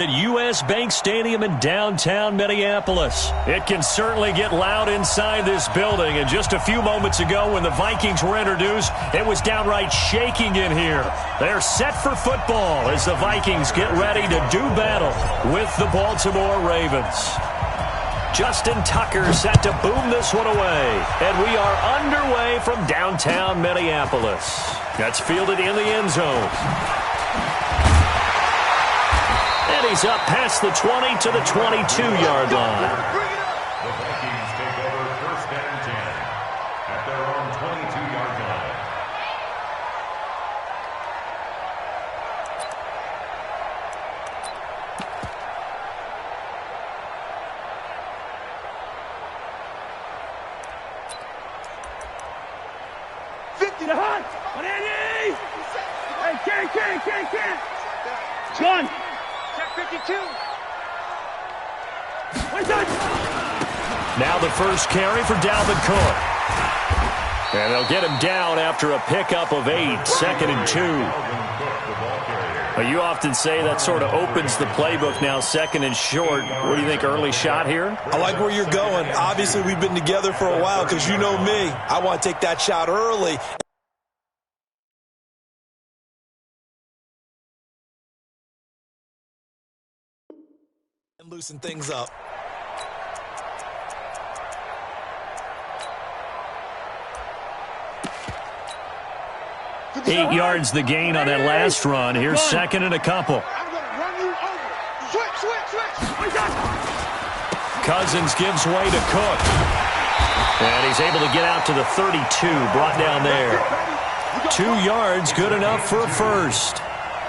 At U.S. Bank Stadium in downtown Minneapolis. It can certainly get loud inside this building. And just a few moments ago when the Vikings were introduced, it was downright shaking in here. They're set for football as the Vikings get ready to do battle with the Baltimore Ravens. Justin Tucker set to boom this one away. And we are underway from downtown Minneapolis. That's fielded in the end zone. And he's up past the 20 to the 22-yard line. The Vikings take over first and 10 at their own 22-yard line. Gun! 52. Now the first carry for Dalvin Cook. And they'll get him down after a pickup of 8, 2nd and 2. Well, you often say that sort of opens the playbook now, 2nd and short. What do you think, early shot here? I like where you're going. Obviously, we've been together for a while because you know me. I want to take that shot early. And loosen things up. Eight yards the gain on that last run. Here's 2nd and a couple. I'm going to run you over. Switch. Cousins gives way to Cook. And he's able to get out to the 32, brought down there. 2 yards, good enough for a first.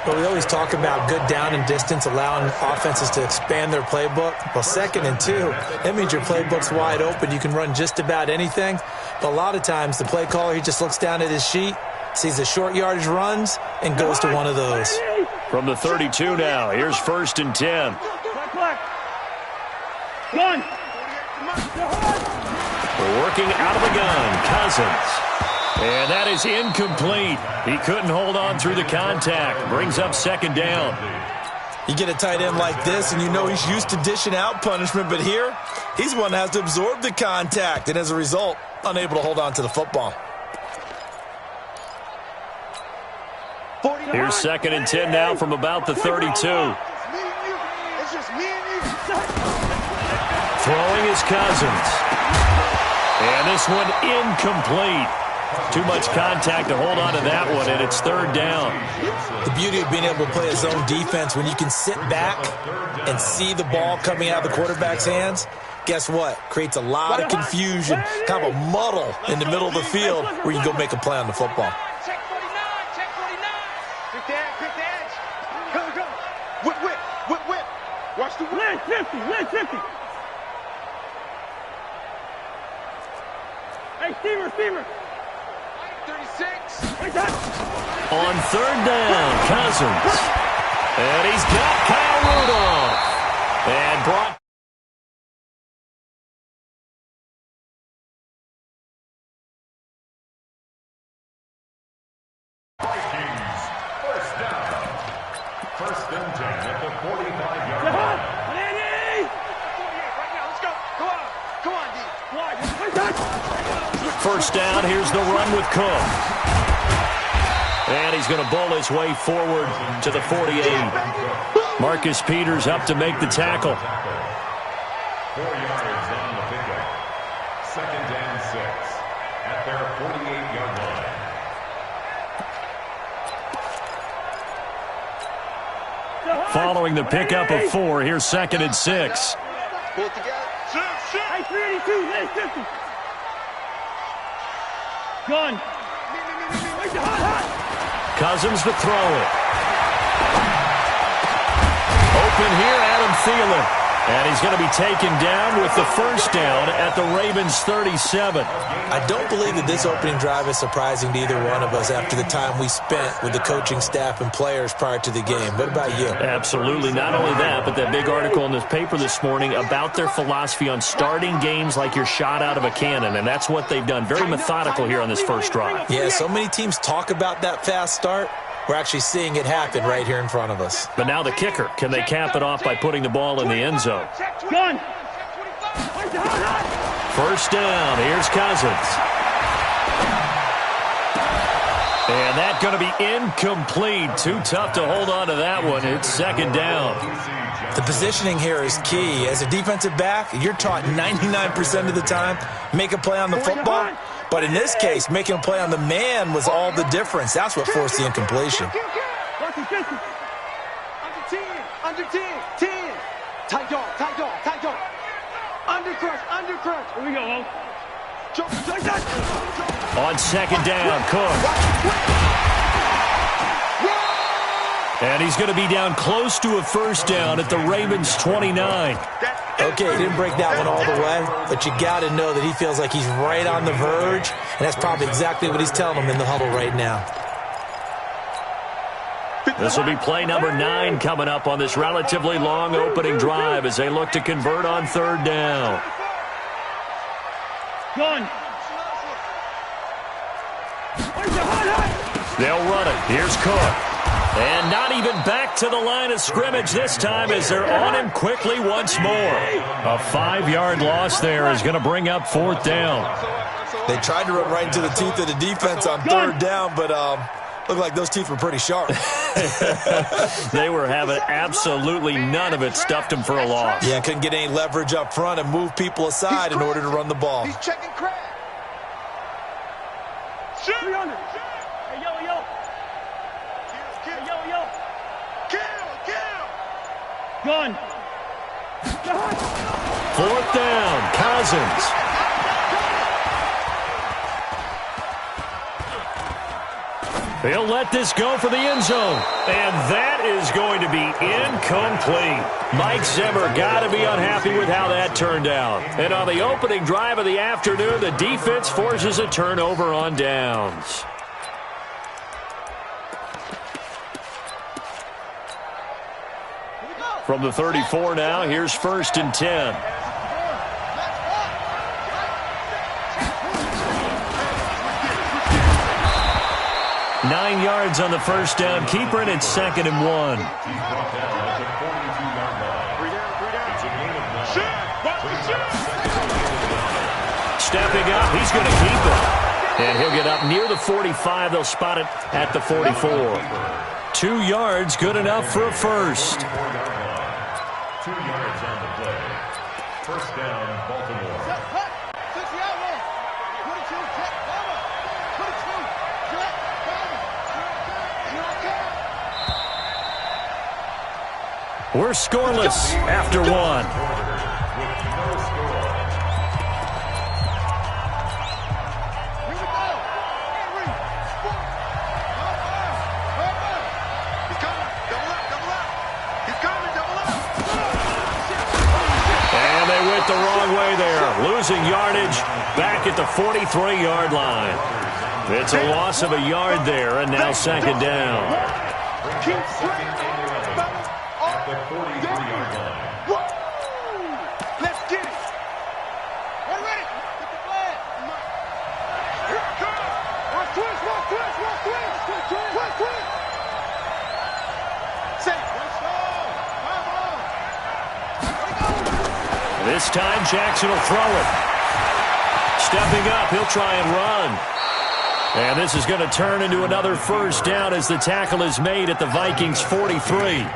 But we always talk about good down and distance, allowing offenses to expand their playbook. Well, 2nd and 2, that means your playbook's wide open. You can run just about anything. But a lot of times, the play caller, he just looks down at his sheet, sees the short yardage runs, and goes to one of those. From the 32 now, here's 1st and 10. Gun! Working out of the gun, Cousins. And that is incomplete. He couldn't hold on through the contact. Brings up 2nd down. You get a tight end like this, and you know he's used to dishing out punishment, but here, he's one that has to absorb the contact, and as a result, unable to hold on to the football. Here's 2nd and 10 now from about the 32. It's just me and you. Throwing is Cousins. And this one incomplete. Too much contact to hold on to that one, and it's 3rd down. The beauty of being able to play a zone defense, when you can sit back and see the ball coming out of the quarterback's hands, guess what? Creates a lot of confusion, kind of a muddle in the middle of the field where you can go make a play on the football. Check 49. Pick the edge. Go. Whip. Watch the whip. Lynch 50. Hey, Steamer. 36. On 3rd down, Cousins. And he's got Kyle Rudolph. And brought. Vikings, first down. 1st and 10 at the 45-yard line. 48 right now. Let's go. Come on, D. First down, here's the run with Cook. And he's going to bowl his way forward to the 48. Marcus Peters up to make the tackle. 4 yards on the pickup. 2nd and 6 at their 48-yard line. Following the pickup of 4, here's 2nd and 6. Pull it together. Hey, 382, Lynch 50. Gun! Cousins to throw it. Open here, Adam Thielen. And he's going to be taken down with the first down at the Ravens' 37. I don't believe that this opening drive is surprising to either one of us after the time we spent with the coaching staff and players prior to the game. What about you? Absolutely. Not only that, but that big article in the paper this morning about their philosophy on starting games like you're shot out of a cannon, and that's what they've done. Very methodical here on this first drive. Yeah, so many teams talk about that fast start, We're actually seeing it happen right here in front of us. But now the kicker. Can they cap it off by putting the ball in the end zone? Gun. First down. Here's Cousins. And that's going to be incomplete. Too tough to hold on to that one. It's second down. The positioning here is key. As a defensive back, you're taught 99% of the time, make a play on the football. But in this case, making a play on the man was all the difference. That's what forced the incompletion. Under 10, under 10, 10. Tight dog, tight dog, tight dog. Under crunch. Here we go, On second down, Cook. And he's going to be down close to a first down at the Ravens' 29. Okay, he didn't break that one all the way, but you got to know that he feels like he's right on the verge, and that's probably exactly what he's telling them in the huddle right now. This will be play number 9 coming up on this relatively long opening drive as they look to convert on third down. Gun. They'll run it. Here's Cook. And not even back to the line of scrimmage this time as they're on him quickly once more. A 5-yard loss there is going to bring up fourth down. They tried to run right into the teeth of the defense on third down, but looked like those teeth were pretty sharp. They were having absolutely none of it. Stuffed them for a loss. Yeah, couldn't get any leverage up front and move people aside in order to run the ball. He's checking crack. Shoot. 300. Hey, yo. Kill. Gun. Fourth down, Cousins. He'll let this go for the end zone. And that is going to be incomplete. Mike Zimmer got to be unhappy with how that turned out. And on the opening drive of the afternoon, the defense forces a turnover on downs. From the 34 now, here's first and 10. Nine yards on the first down. Keeper, and it's second and 1. Stepping up, he's going to keep it. And he'll get up near the 45. They'll spot it at the 44. 2 yards, good enough for a first. 2 yards on the play. First down, Baltimore. We're scoreless after 1. And they went the wrong way there, losing yardage back at the 43-yard line. It's a loss of a yard there, and now second down. The 43-yard line. Let's get it. Ready. Get the flag. Here it comes. One twist. Set. Let's go. This time Jackson will throw it. Stepping up, he'll try and run. And this is going to turn into another first down as the tackle is made at the Vikings' 43.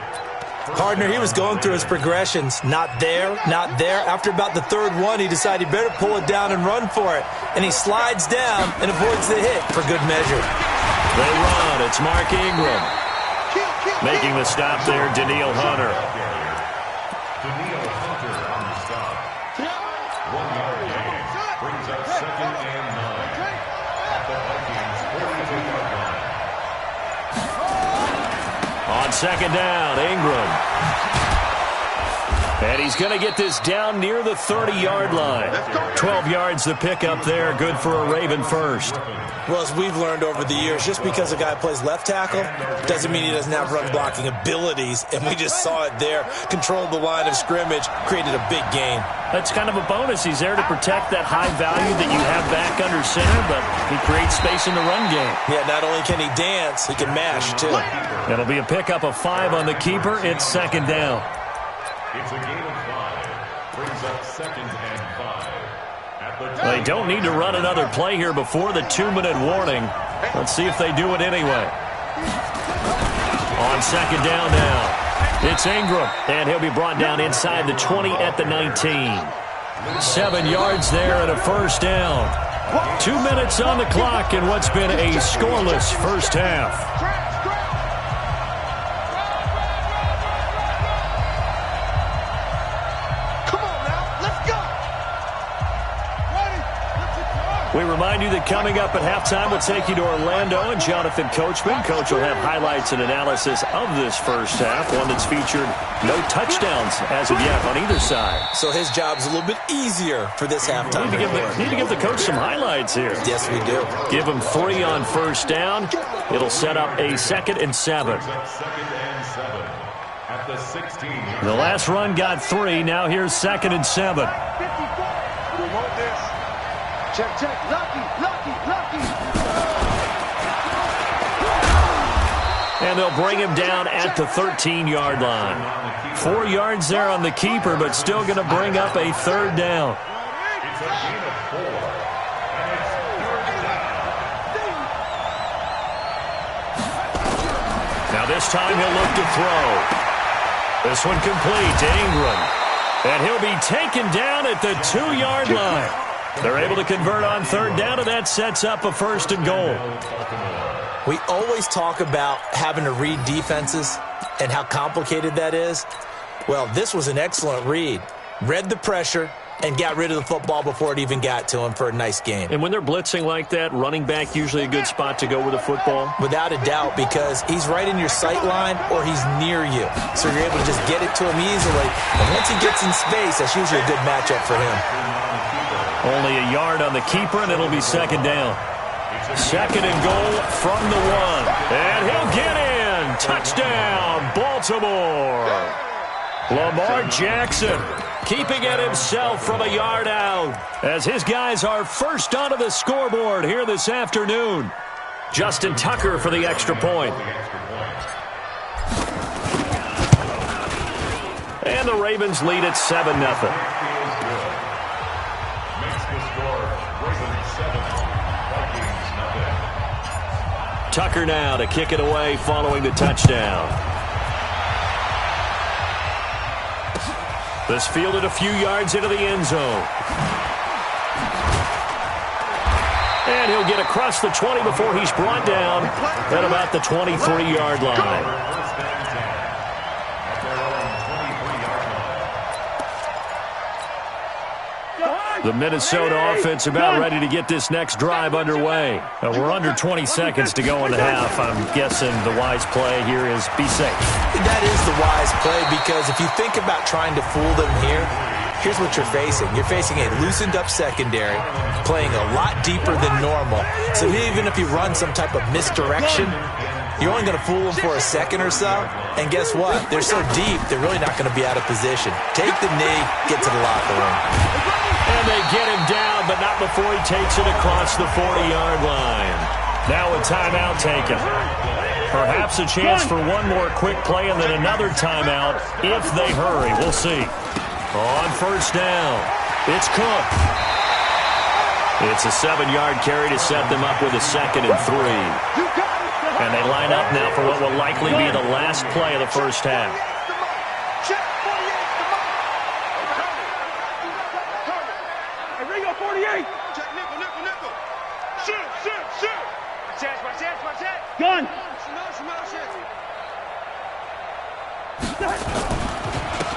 Partner, he was going through his progressions. Not there. After about the third one, he decided he better pull it down and run for it. And he slides down and avoids the hit for good measure. They run. It's Mark Ingram. Making the stop there, Daniil Hunter. Daniil Hunter on the stop. 1 yard gain. Brings up second and 9. At the Vikings' 42-yard line. On second down, Ingram. And he's going to get this down near the 30-yard line. 12 yards the pickup there. Good for a Raven first. Well, as we've learned over the years, just because a guy plays left tackle doesn't mean he doesn't have run-blocking abilities. And we just saw it there. Controlled the line of scrimmage, created a big gain. That's kind of a bonus. He's there to protect that high value that you have back under center, but he creates space in the run game. Yeah, not only can he dance, he can mash, too. It'll be a pickup of 5 on the keeper. It's second down. It's a gain of 5. Brings up 2nd and 5. They don't need to run another play here before the 2-minute warning. Let's see if they do it anyway. On second down now. It's Ingram, and he'll be brought down inside the 20 at the 19. 7 yards there and a first down. 2 minutes on the clock in what's been a scoreless first half. We remind you that coming up at halftime, we'll take you to Orlando and Jonathan Coachman. Coach will have highlights and analysis of this first half, one that's featured no touchdowns as of yet on either side. So his job's a little bit easier for this halftime. Need to give the coach some highlights here. Yes, we do. Give him 3 on first down. It'll set up a 2nd and 7. At the 16. The last run got 3. Now here's 2nd and 7. Check, check. Lucky. And they'll bring him down at the 13-yard line. 4 yards there on the keeper, but still going to bring up a 3rd down. It's a gain of 4. And it's 3rd down. Now this time he'll look to throw. This one complete to Ingram. And he'll be taken down at the 2-yard line. They're able to convert on 3rd down, and that sets up a 1st and goal. We always talk about having to read defenses and how complicated that is. Well, this was an excellent read. Read the pressure and got rid of the football before it even got to him for a nice gain. And when they're blitzing like that, running back usually a good spot to go with the football? Without a doubt, because he's right in your sight line or he's near you. So you're able to just get it to him easily. And once he gets in space, that's usually a good matchup for him. Only a yard on the keeper, and it'll be 2nd down. 2nd and goal from the 1. And he'll get in. Touchdown, Baltimore. Lamar Jackson keeping it himself from a yard out as his guys are first onto the scoreboard here this afternoon. Justin Tucker for the extra point. And the Ravens lead at 7-0. Tucker now to kick it away following the touchdown. This fielded a few yards into the end zone. And he'll get across the 20 before he's brought down at about the 23-yard line. The Minnesota offense about ready to get this next drive underway. We're under 20 seconds to go in the half. I'm guessing the wise play here is be safe. That is the wise play because if you think about trying to fool them here, here's what you're facing. You're facing a loosened-up secondary, playing a lot deeper than normal. So even if you run some type of misdirection, you're only going to fool them for a second or so. And guess what? They're so deep, they're really not going to be out of position. Take the knee, get to the locker room. And they get him down, but not before he takes it across the 40-yard line. Now a timeout taken. Perhaps a chance for one more quick play and then another timeout if they hurry. We'll see. On first down, it's Cook. It's a 7-yard carry to set them up with a 2nd and 3. And they line up now for what will likely be the last play of the first half. Gun!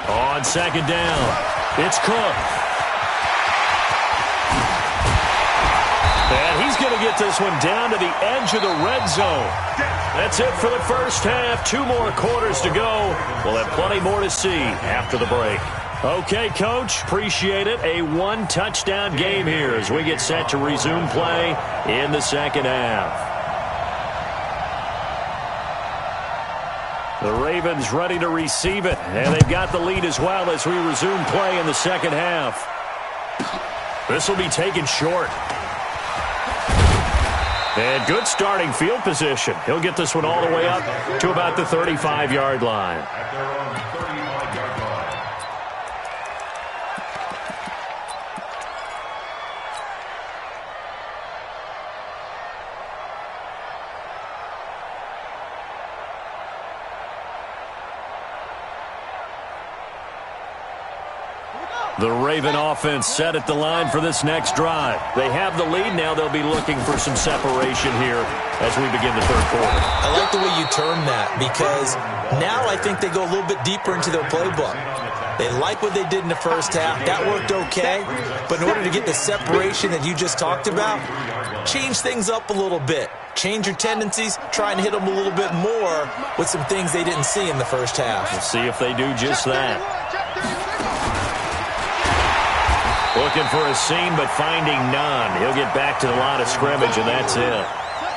On second down, it's Cook. And he's going to get this one down to the edge of the red zone. That's it for the first half. 2 more quarters to go. We'll have plenty more to see after the break. Okay, Coach, appreciate it. A one-touchdown game here as we get set to resume play in the second half. The Ravens ready to receive it, and they've got the lead as well as we resume play in the second half. This will be taken short. And good starting field position. He'll get this one all the way up to about the 35-yard line. At their own 35-yard line. The Raven offense set at the line for this next drive. They have the lead now. They'll be looking for some separation here as we begin the third quarter. I like the way you term that because now I think they go a little bit deeper into their playbook. They like what they did in the first half. That worked okay. But in order to get the separation that you just talked about, change things up a little bit. Change your tendencies. Try and hit them a little bit more with some things they didn't see in the first half. We'll see if they do just that. Looking for a seam, but finding none. He'll get back to the line of scrimmage, and that's it.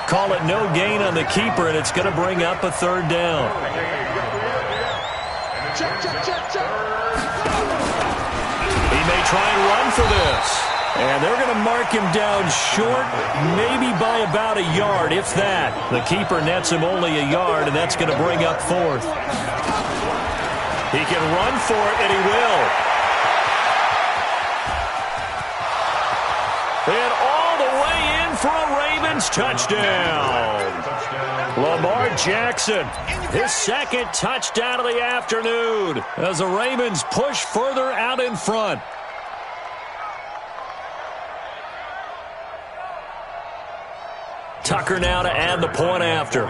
Call it no gain on the keeper, and it's going to bring up a third down. He may try and run for this. And they're going to mark him down short, maybe by about a yard, if that. The keeper nets him only a yard, and that's going to bring up fourth. He can run for it, and he will. And all the way in for a Ravens touchdown. Lamar Jackson, his second touchdown of the afternoon as the Ravens push further out in front. Tucker now to add the point after.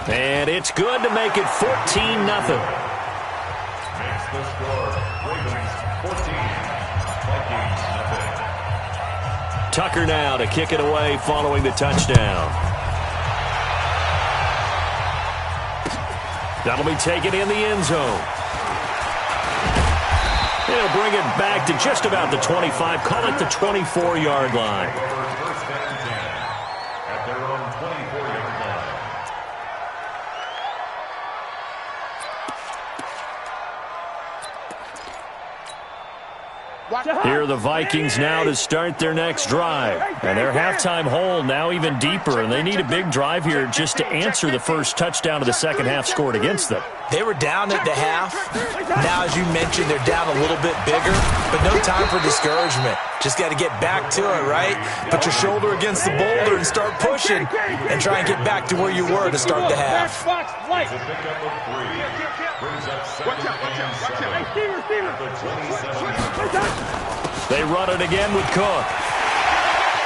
And it's good to make it 14-0. Makes the score. Ravens 14. Vikings nothing. Tucker now to kick it away following the touchdown. That'll be taken in the end zone. He'll bring it back to just about the 25. Call it the 24-yard line. First and 10 at their own 24-yard line. Here are the Vikings now to start their next drive. And their halftime hole now even deeper, and they need a big drive here just to answer the first touchdown of the second half scored against them. They were down at the half. Now, as you mentioned, they're down a little bit bigger, but no time for discouragement. Just got to get back to it, right? Put your shoulder against the boulder and start pushing and try and get back to where you were to start the half. It's a pickup of 3. Brings up second and 7 at the 27-yard line. They run it again with Cook.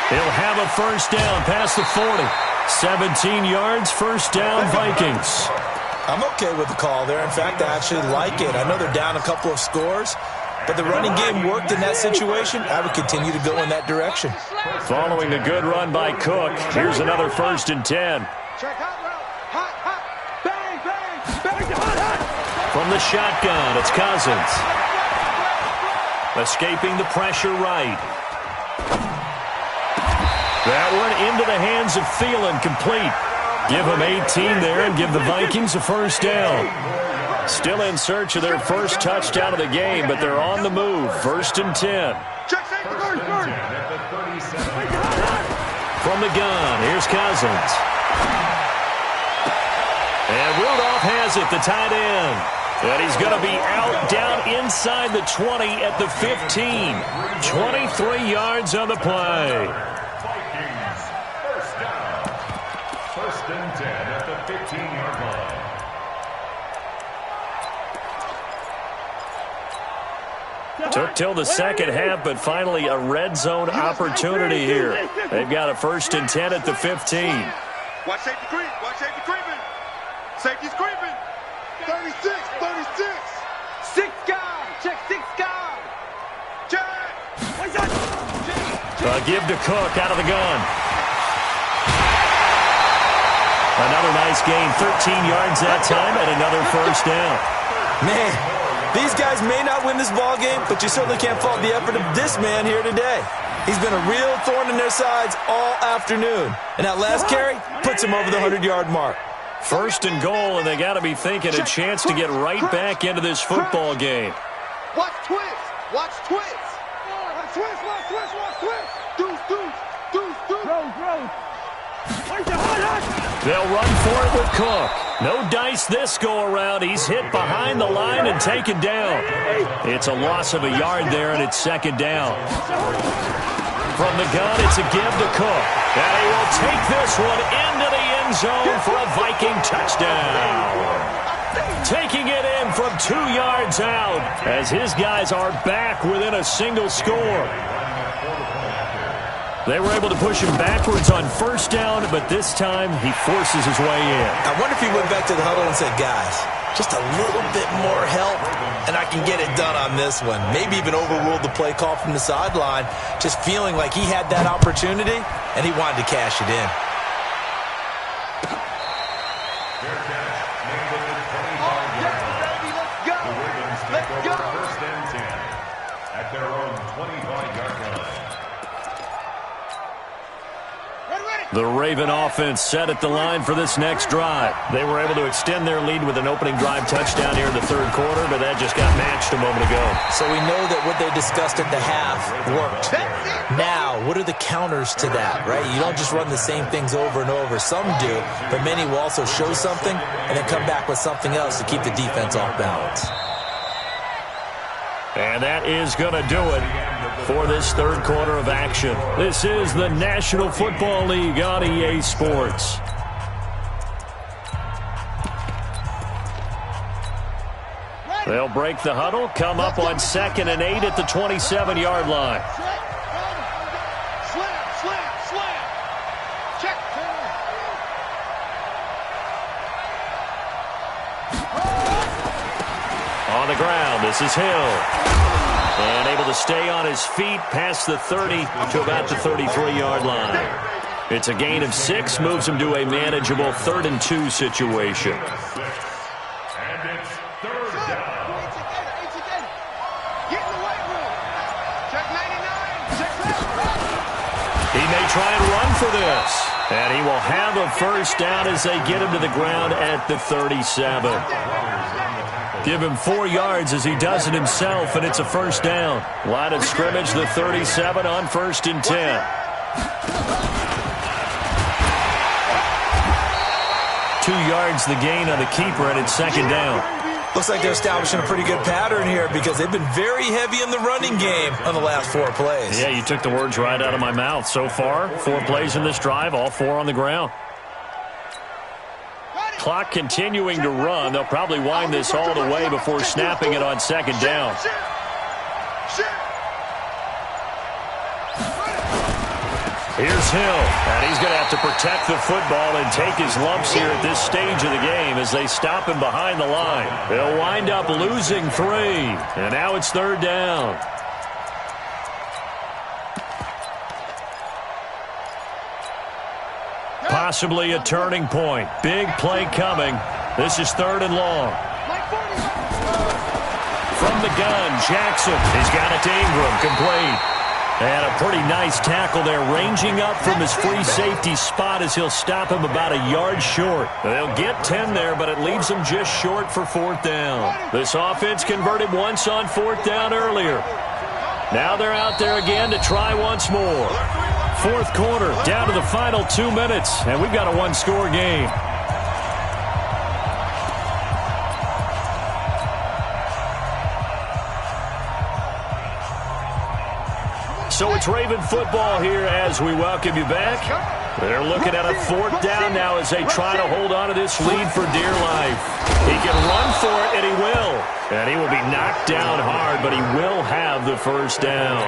He'll have a first down past the 40. 17 yards, first down, Vikings. I'm okay with the call there. In fact, I actually like it. I know they're down a couple of scores, but the running game worked in that situation. I would continue to go in that direction. Following the good run by Cook, here's another first and 10. From the shotgun, it's Cousins. Escaping the pressure right. That one into the hands of Thielen, complete. Give him 18 there and give the Vikings a first down. Still in search of their first touchdown of the game, but they're on the move. First and 10. From the gun, here's Cousins. And Rudolph has it, the tight end. And he's going to be out down inside the 20 at the 15. 23 yards on the play. Vikings first down. First and 10 at the 15-yard line. Took till the second half, but finally a red zone opportunity here. They've got a first and 10 at the 15. Watch safety creep. Watch safety creeping. Safety's creeping. 36. 6 guard. Check 6 guard. Check. Give to Cook out of the gun. Another nice gain, 13 yards that time, and another first down. Man, these guys may not win this ball game, but you certainly can't fault the effort of this man here today. He's been a real thorn in their sides all afternoon. And that last carry puts him over the 100-yard mark. First and goal, and they got to be thinking a chance to get right back into this football game. Watch twist. Watch twist. Watch twist. Watch twist. Watch twist. Deuce, deuce, deuce, deuce. Rose. They'll run for it with Cook. No dice this go-around. He's hit behind the line and taken down. It's a loss of a yard there, and it's second down. From the gun, it's a give to Cook. And he will take this one into the end zone for a Viking touchdown. Taking it in from 2 yards out as his guys are back within a single score. They were able to push him backwards on first down, but this time he forces his way in. I wonder if he went back to the huddle and said, guys, just a little bit more help, and I can get it done on this one. Maybe even overruled the play call from the sideline, just feeling like he had that opportunity, and he wanted to cash it in. Let's go. First and 10 at their own 25-yard line. The Raven offense set at the line for this next drive. They were able to extend their lead with an opening drive touchdown here in the third quarter, but that just got matched a moment ago. So we know that what they discussed at the half worked. Now, what are the counters to that, right? You don't just run the same things over and over. Some do, but many will also show something and then come back with something else to keep the defense off balance. And that is going to do it for this third quarter of action. This is the National Football League on EA Sports. They'll break the huddle, come up on 2nd and 8 at the 27-yard line. Slam. Check. On the ground, this is Hill. And able to stay on his feet past the 30 to about the 33-yard line. It's a gain of 6, moves him to a manageable 3rd and 2 situation. And it's third down. Get in the weight room. Check 99. Check 7. He may try and run for this. And he will have a first down as they get him to the ground at the 37. Give him 4 yards as he does it himself, and it's a first down. Line of scrimmage, the 37 on 1st and 10. 2 yards the gain on the keeper, and it's second down. Looks like they're establishing a pretty good pattern here because they've been very heavy in the running game on the last 4 plays. Yeah, you took the words right out of my mouth. So far, 4 plays in this drive, all 4 on the ground. Clock continuing to run. They'll probably wind this all the way before snapping it on second down. Here's Hill, and he's going to have to protect the football and take his lumps here at this stage of the game as they stop him behind the line. They'll wind up losing 3, and now it's third down. Possibly a turning point. Big play coming. This is 3rd and long. From the gun, Jackson. He's got it to Ingram. Complete. And a pretty nice tackle there, ranging up from his free safety spot as he'll stop him about a yard short. They'll get 10 there, but it leaves them just short for 4th down. This offense converted once on 4th down earlier. Now they're out there again to try once more. 4th quarter, down to the final 2 minutes, and we've got a 1-score game. So it's Raven football here as we welcome you back. They're looking at a 4th down now as they try to hold on to this lead for dear life. He can run for it, and he will. And he will be knocked down hard, but he will have the first down.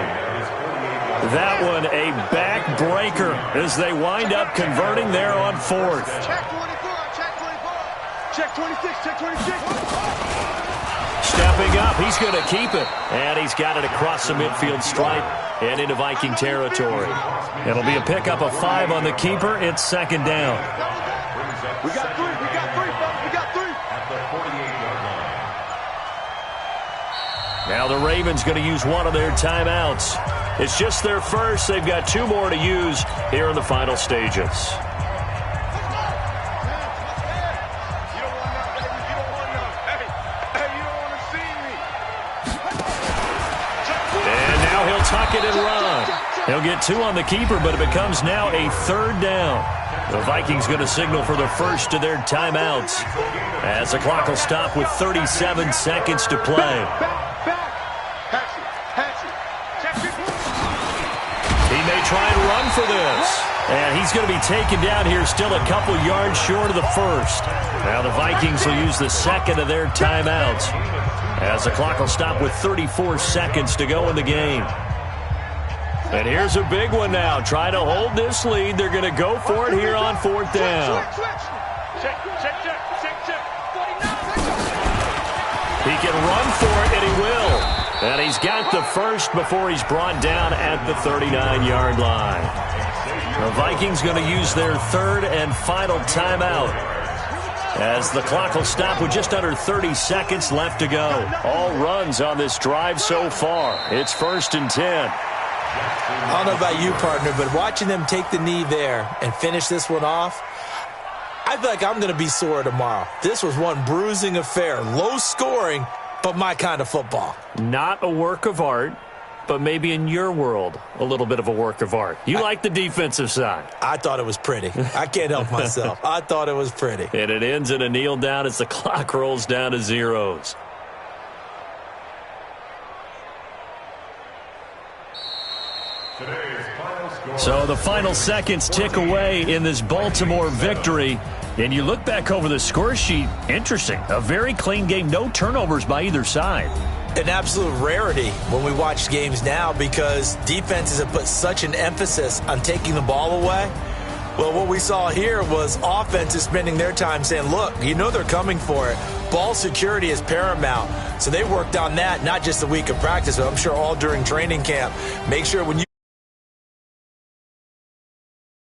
That one a backbreaker as they wind up converting there on 4th. Check 24. Check 24. Check 26. Check 26. Stepping up, he's going to keep it. And he's got it across the midfield stripe and into Viking territory. It'll be a pickup of 5 on the keeper. It's second down. We got three, fellas, we got three. At the 48-yard line. Now the Ravens going to use one of their timeouts. It's just their first. They've got two more to use here in the final stages. And now he'll tuck it and run. He'll get two on the keeper, but it becomes now a third down. The Vikings going to signal for the first of their timeouts as the clock will stop with 37 seconds to play. He may try and run for this. And he's going to be taken down here still a couple yards short of the first. Now the Vikings will use the second of their timeouts as the clock will stop with 34 seconds to go in the game. And here's a big one now. Trying to hold this lead. They're going to go for it here on fourth down. He can run for it, and he will. And he's got the first before he's brought down at the 39-yard line. The Vikings going to use their third and final timeout as the clock will stop with just under 30 seconds left to go. All runs on this drive so far. It's 1st and 10. I don't know about you, partner, but watching them take the knee there and finish this one off, I feel like I'm going to be sore tomorrow. This was one bruising affair. Low scoring, but my kind of football. Not a work of art, but maybe in your world, a little bit of a work of art. You like the defensive side. I thought it was pretty. I can't help myself. I thought it was pretty. And it ends in a kneel down as the clock rolls down to zeros. So the final seconds tick away in this Baltimore victory. And you look back over the score sheet, interesting. A very clean game, no turnovers by either side. An absolute rarity when we watch games now because defenses have put such an emphasis on taking the ball away. Well, what we saw here was offenses spending their time saying, look, you know they're coming for it. Ball security is paramount. So they worked on that, not just the week of practice, but I'm sure all during training camp. Make sure when you